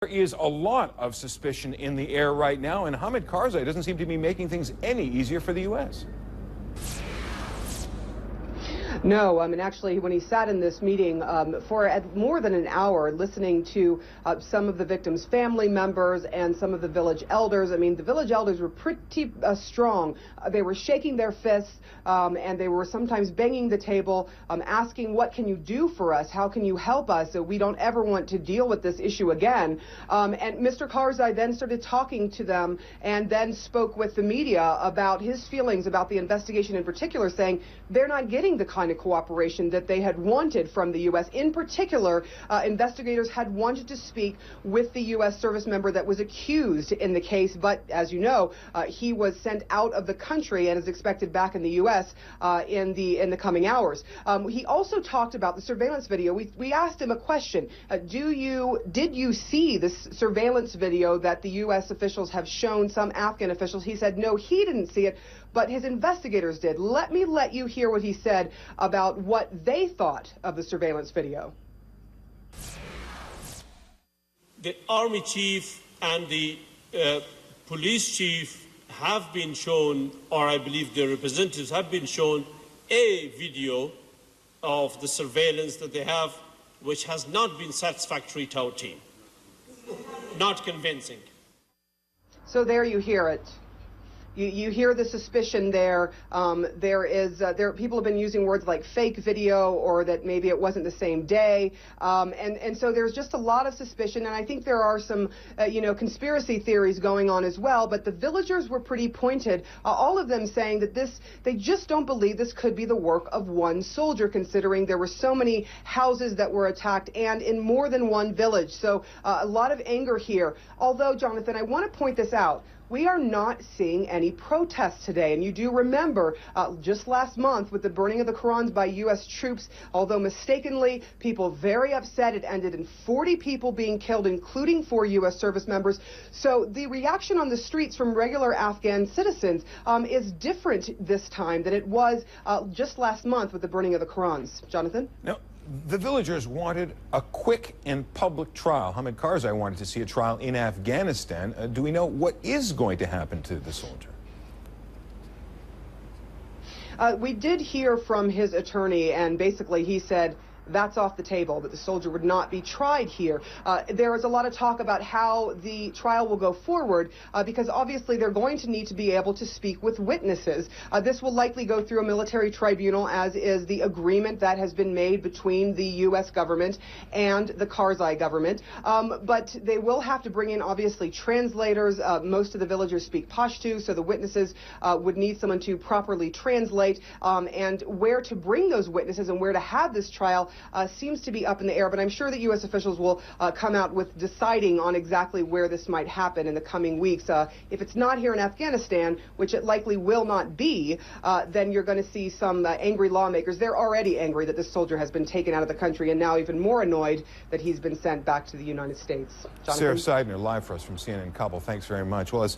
There is a lot of suspicion in the air right now, and Hamid Karzai doesn't seem to be making things any easier for the U.S. No, actually, when he sat in this meeting for more than an hour, listening to some of the victims' family members and some of the village elders, the village elders were pretty strong. They were shaking their fists, and they were sometimes banging the table, asking, what can you do for us? How can you help us? So we don't ever want to deal with this issue again. And Mr. Karzai then started talking to them and then spoke with the media about his feelings about the investigation in particular, saying they're not getting the kind of cooperation that they had wanted from the U.S. In particular, investigators had wanted to speak with the U.S. service member that was accused in the case, but as you know, he was sent out of the country and is expected back in the U.S. In the coming hours. He also talked about the surveillance video. We asked him a question. Did you see this surveillance video that the U.S. officials have shown some Afghan officials? He said no, he didn't see it, but his investigators did. Let you hear what he said about what they thought of the surveillance video. The army chief and the police chief have been shown, or I believe their representatives have been shown, a video of the surveillance that they have, which has not been satisfactory to our team. Not convincing. So there you hear it. You hear the suspicion there. People have been using words like fake video, or that maybe it wasn't the same day, and so there's just a lot of suspicion. And I think there are some conspiracy theories going on as well. But the villagers were pretty pointed, all of them saying that they just don't believe this could be the work of one soldier, considering there were so many houses that were attacked and in more than one village. So a lot of anger here. Although, Jonathan, I want to point this out. We are not seeing any protests today. And you do remember just last month with the burning of the Qurans by U.S. troops, although mistakenly, people very upset. It ended in 40 people being killed, including 4 U.S. service members. So the reaction on the streets from regular Afghan citizens is different this time than it was just last month with the burning of the Qurans. Jonathan? No. The villagers wanted a quick and public trial. Hamid Karzai wanted to see a trial in Afghanistan. Do we know what is going to happen to the soldier? We did hear from his attorney, and basically he said that's off the table, that the soldier would not be tried here. There is a lot of talk about how the trial will go forward, because obviously they're going to need to be able to speak with witnesses. This will likely go through a military tribunal, as is the agreement that has been made between the U.S. government and the Karzai government. But they will have to bring in, obviously, translators. Most of the villagers speak Pashto, so the witnesses would need someone to properly translate, and where to bring those witnesses and where to have this trial seems to be up in the air, but I'm sure that U.S. officials will come out with deciding on exactly where this might happen in the coming weeks. If it's not here in Afghanistan, which it likely will not be, then you're going to see some angry lawmakers. They're already angry that this soldier has been taken out of the country, and now even more annoyed that he's been sent back to the United States. Sara Sidner, live for us from CNN Kabul. Thanks very much. Well, as